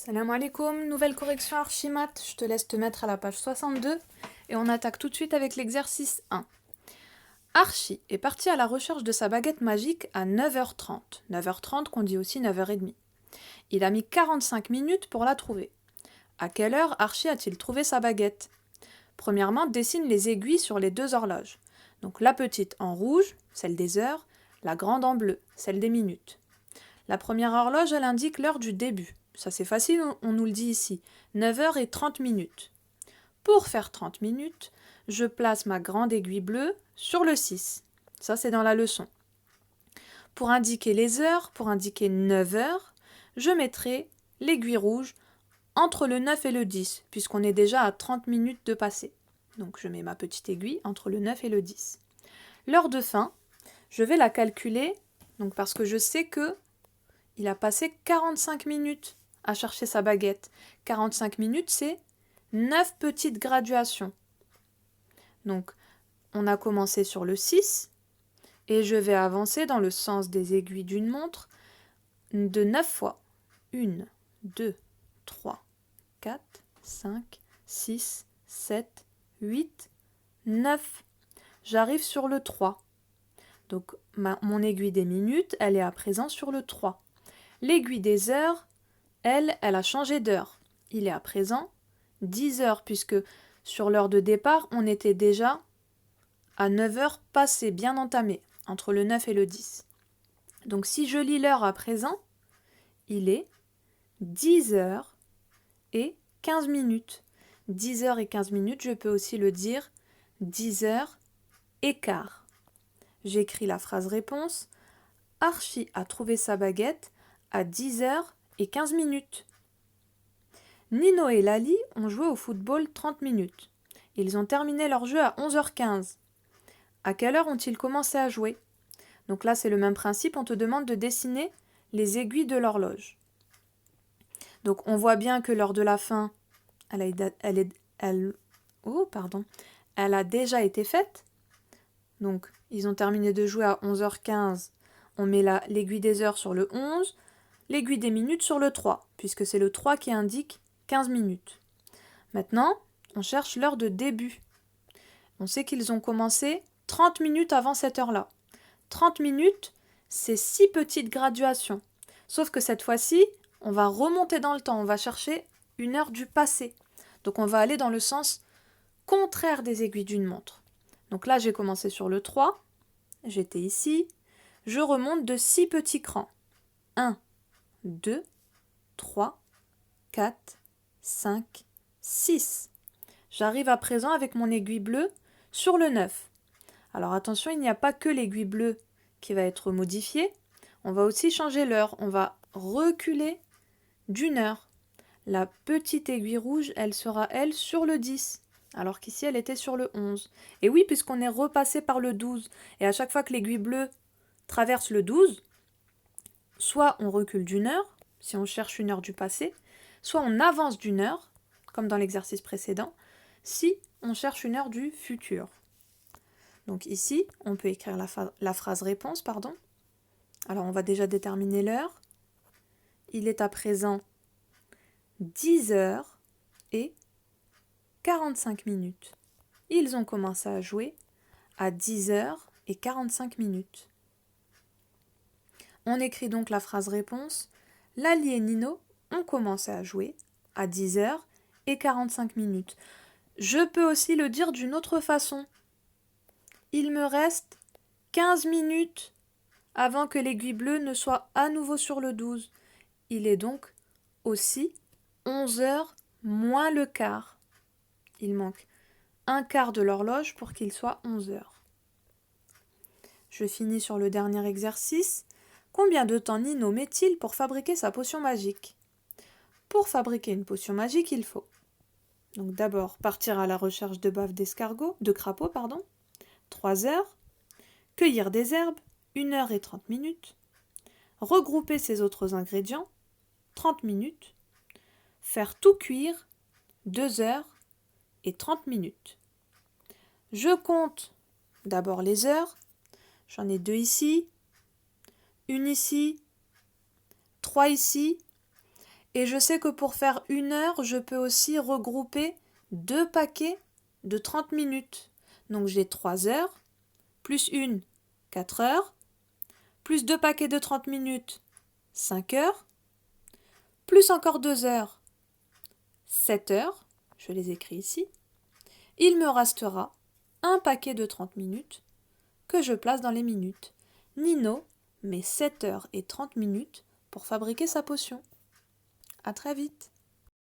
Salam alaikum, nouvelle correction Archimat, je te laisse te mettre à la page 62 et on attaque tout de suite avec l'exercice 1. Archie est parti à la recherche de sa baguette magique à 9h30, 9h30 qu'on dit aussi 9h30. Il a mis 45 minutes pour la trouver. À quelle heure Archie a-t-il trouvé sa baguette? Premièrement, dessine les aiguilles sur les deux horloges. Donc la petite en rouge, celle des heures, la grande en bleu, celle des minutes. La première horloge, elle indique l'heure du début. Ça c'est facile, on nous le dit ici. 9h30. Pour faire 30 minutes, je place ma grande aiguille bleue sur le 6. Ça c'est dans la leçon. Pour indiquer les heures, pour indiquer 9h, je mettrai l'aiguille rouge entre le 9 et le 10, puisqu'on est déjà à 30 minutes de passé. Donc je mets ma petite aiguille entre le 9 et le 10. L'heure de fin, je vais la calculer, donc parce que je sais que il a passé 45 minutes à chercher sa baguette. 45 minutes, c'est 9 petites graduations. Donc, on a commencé sur le 6 et je vais avancer dans le sens des aiguilles d'une montre de 9 fois. 1, 2, 3, 4, 5, 6, 7, 8, 9. J'arrive sur le 3. Donc, mon aiguille des minutes, elle est à présent sur le 3. L'aiguille des heures, elle a changé d'heure. Il est à présent 10 heures, puisque sur l'heure de départ, on était déjà à 9 heures passées, bien entamées, entre le 9 et le 10. Donc si je lis l'heure à présent, il est 10 heures et 15 minutes. 10 heures et 15 minutes, je peux aussi le dire 10 heures et quart. J'écris la phrase réponse. Archie a trouvé sa baguette à 10h15. Nino et Lali ont joué au football 30 minutes. Ils ont terminé leur jeu à 11h15. À quelle heure ont-ils commencé à jouer? Donc là, c'est le même principe, on te demande de dessiner les aiguilles de l'horloge. Donc on voit bien que l'heure de la fin, elle a déjà été faite. Donc ils ont terminé de jouer à 11h15. On met l'aiguille des heures sur le 11, l'aiguille des minutes sur le 3, puisque c'est le 3 qui indique 15 minutes. Maintenant, on cherche l'heure de début. On sait qu'ils ont commencé 30 minutes avant cette heure-là. 30 minutes, c'est 6 petites graduations. Sauf que cette fois-ci, on va remonter dans le temps, on va chercher une heure du passé. Donc on va aller dans le sens contraire des aiguilles d'une montre. Donc là, j'ai commencé sur le 3, j'étais ici, je remonte de 6 petits crans. 1, 2, 3, 4, 5, 6. J'arrive à présent avec mon aiguille bleue sur le 9. Alors attention, il n'y a pas que l'aiguille bleue qui va être modifiée. On va aussi changer l'heure. On va reculer d'une heure. La petite aiguille rouge, elle sera, elle, sur le 10. Alors qu'ici, elle était sur le 11. Et oui, puisqu'on est repassé par le 12. Et à chaque fois que l'aiguille bleue traverse le 12, soit on recule d'une heure, si on cherche une heure du passé, soit on avance d'une heure, comme dans l'exercice précédent, si on cherche une heure du futur. Donc ici, on peut écrire la phrase réponse, pardon. Alors on va déjà déterminer l'heure. Il est à présent 10h et 45 minutes. Ils ont commencé à jouer à 10h et 45 minutes. On écrit donc la phrase réponse. Lali et Nino ont commencé à jouer à 10h et 45 minutes. Je peux aussi le dire d'une autre façon. Il me reste 15 minutes avant que l'aiguille bleue ne soit à nouveau sur le 12. Il est donc aussi 11h moins le quart. Il manque un quart de l'horloge pour qu'il soit 11h. Je finis sur le dernier exercice. Combien de temps Nino met-il pour fabriquer sa potion magique? Pour fabriquer une potion magique, il faut donc d'abord partir à la recherche de baves de crapauds, 3 heures, cueillir des herbes, 1h30, regrouper ses autres ingrédients, 30 minutes, faire tout cuire, 2h30. Je compte d'abord les heures, j'en ai 2 ici, 1 ici, 3 ici, Et je sais que pour faire 1 heure, je peux aussi regrouper 2 paquets de 30 minutes. Donc j'ai 3 heures, plus 1, 4 heures, plus 2 paquets de 30 minutes, 5 heures, plus encore 2 heures, 7 heures, je les écris ici. Il me restera un paquet de 30 minutes que je place dans les minutes. Nino met 7 heures et 30 minutes pour fabriquer sa potion. À très vite.